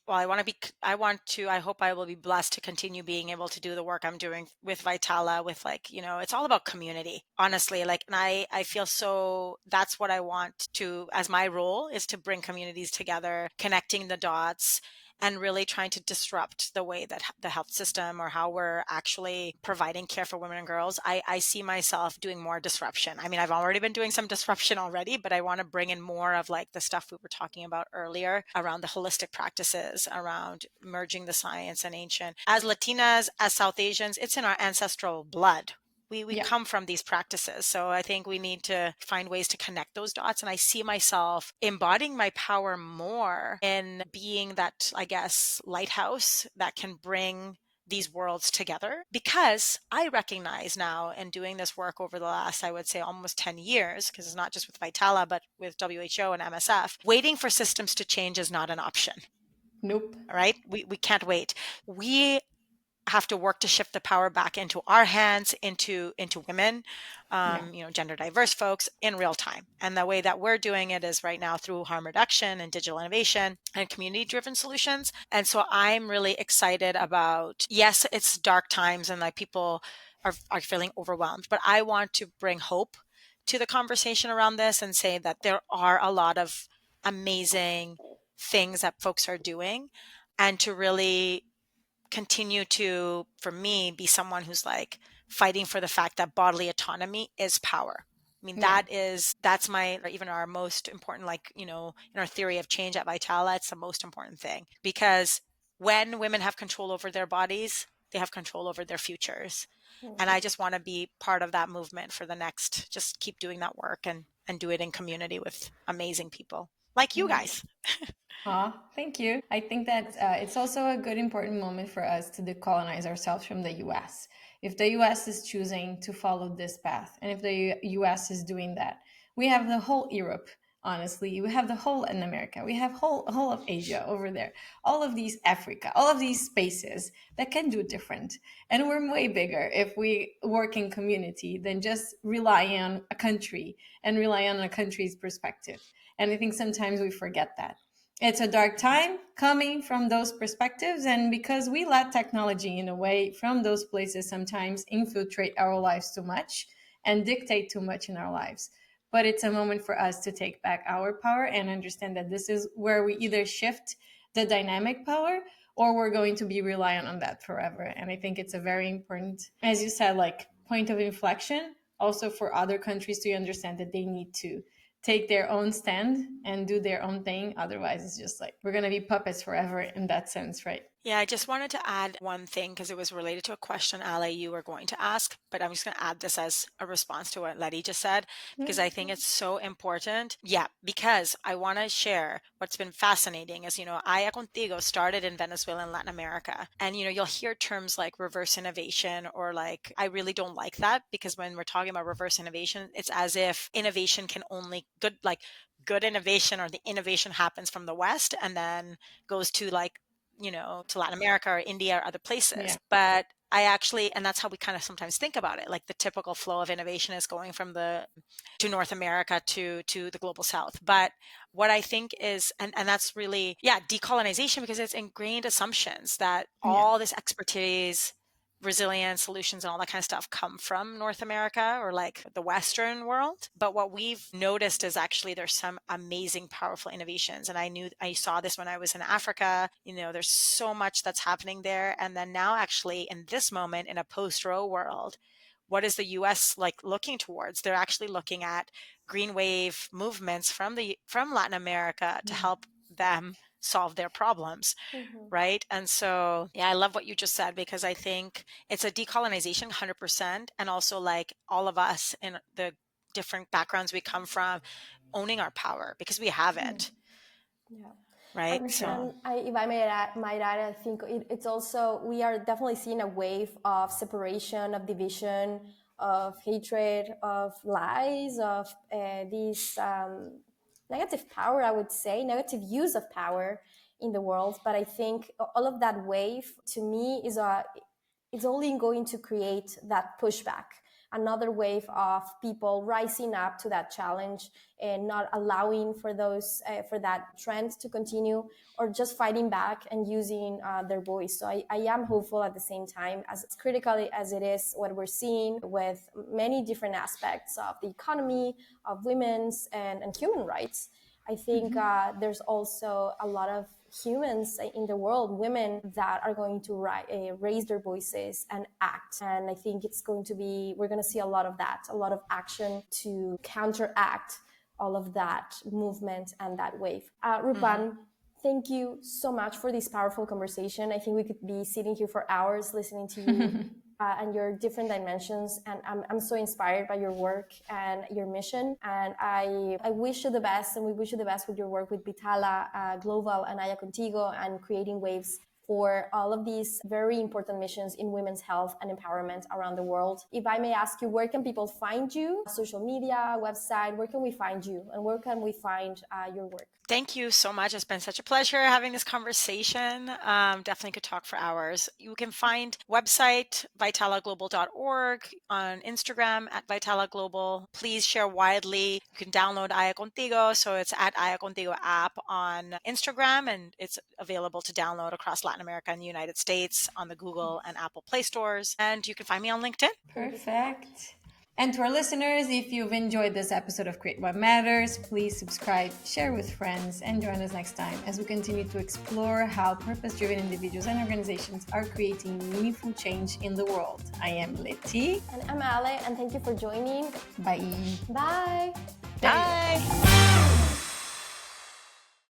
[SPEAKER 2] well, I hope I will be blessed to continue being able to do the work I'm doing with Vitala, with like, it's all about community, honestly. Like, and I feel so that's what I want to, as my role is to bring communities together, connecting the dots, and really trying to disrupt the way that the health system or how we're actually providing care for women and girls. I see myself doing more disruption. I mean, I've already been doing some disruption already, but I want to bring in more of like the stuff we were talking about earlier around the holistic practices, around merging the science and ancient. As Latinas, as South Asians, it's in our ancestral blood. We come from these practices. So I think we need to find ways to connect those dots. And I see myself embodying my power more in being that, I guess, lighthouse that can bring these worlds together, because I recognize now, in doing this work over the last, I would say almost 10 years, because it's not just with Vitala, but with WHO and MSF, waiting for systems to change is not an option.
[SPEAKER 4] Nope.
[SPEAKER 2] All right. We can't wait. We have to work to shift the power back into our hands, into women, gender diverse folks in real time. And the way that we're doing it is right now through harm reduction and digital innovation and community driven solutions. And so I'm really excited about, yes, it's dark times and like people are feeling overwhelmed, but I want to bring hope to the conversation around this and say that there are a lot of amazing things that folks are doing, and to really continue to, for me, be someone who's like fighting for the fact that bodily autonomy is power. I mean, that's my, or even our most important, like, in our theory of change at Vitala, it's the most important thing, because when women have control over their bodies, they have control over their futures. And I just want to be part of that movement for the next, just keep doing that work and do it in community with amazing people like you guys.
[SPEAKER 4] Thank you. I think that it's also a good important moment for us to decolonize ourselves from the US. if the US is choosing to follow this path, and if the US is doing that, we have the whole Europe. Honestly, we have the whole Latin America, we have whole of Asia over there, all of these Africa, all of these spaces that can do different. And we're way bigger if we work in community than just rely on a country and rely on a country's perspective. And I think sometimes we forget that. It's a dark time coming from those perspectives, and because we let technology in a way from those places sometimes infiltrate our lives too much and dictate too much in our lives. But it's a moment for us to take back our power and understand that this is where we either shift the dynamic power or we're going to be reliant on that forever. And I think it's a very important, as you said, like point of inflection also for other countries to understand that they need to take their own stand and do their own thing. Otherwise, it's just like we're going to be puppets forever in that sense, right?
[SPEAKER 2] Yeah, I just wanted to add one thing because it was related to a question, Ale, you were going to ask, but I'm just going to add this as a response to what Leti just said, because I think it's so important. Yeah, because I want to share what's been fascinating is, Aya Contigo started in Venezuela and Latin America. And, you'll hear terms like reverse innovation or like, I really don't like that because when we're talking about reverse innovation, it's as if innovation can only good innovation or the innovation happens from the West and then goes to like, to Latin America or India or other places.
[SPEAKER 4] Yeah.
[SPEAKER 2] But I actually, and that's how we kind of sometimes think about it. Like the typical flow of innovation is going from to North America to the global South. But what I think is, and that's really, decolonization, because it's ingrained assumptions that all this expertise, resilience, solutions, and all that kind of stuff come from North America or like the Western world. But what we've noticed is actually there's some amazing, powerful innovations. And I saw this when I was in Africa. There's so much that's happening there. And then now actually in this moment in a post-Roe world, what is the US like looking towards? They're actually looking at green wave movements from Latin America to help them solve their problems. Right. And so, I love what you just said, because I think it's a decolonization 100%. And also like all of us in the different backgrounds we come from owning our power because we have it.
[SPEAKER 1] Yeah.
[SPEAKER 2] Right.
[SPEAKER 1] And
[SPEAKER 2] So
[SPEAKER 1] if I might add, I think it's also, we are definitely seeing a wave of separation, of division, of hatred, of lies, of these negative power, I would say, negative use of power in the world. But I think all of that wave, to me, is only going to create that pushback, another wave of people rising up to that challenge and not allowing for that trend to continue, or just fighting back and using their voice. So I am hopeful at the same time, as critically as it is what we're seeing with many different aspects of the economy, of women's and human rights. I think there's also a lot of humans in the world, women, that are going to raise their voices and act. And I think we're going to see a lot of that, a lot of action to counteract all of that movement and that wave. Roopan, thank you so much for this powerful conversation. I think we could be sitting here for hours listening to you and your different dimensions. And I'm so inspired by your work and your mission. And I wish you the best, and we wish you the best with your work with Vitala Global and Aya Contigo, and creating waves for all of these very important missions in women's health and empowerment around the world. If I may ask you, where can people find you? Social media, website, where can we find you? And where can we find your work?
[SPEAKER 2] Thank you so much. It's been such a pleasure having this conversation. Definitely could talk for hours. You can find website vitalaglobal.org, on Instagram at Vitala Global. Please share widely. You can download Aya Contigo. So it's at Aya Contigo app on Instagram, and it's available to download across Latin America and the United States on the Google and Apple Play stores. And you can find me on LinkedIn.
[SPEAKER 4] Perfect. And to our listeners, if you've enjoyed this episode of Create What Matters, please subscribe, share with friends, and join us next time as we continue to explore how purpose-driven individuals and organizations are creating meaningful change in the world. I am Leti.
[SPEAKER 1] And I'm Ale, and thank you for joining.
[SPEAKER 4] Bye.
[SPEAKER 1] Bye.
[SPEAKER 2] Bye.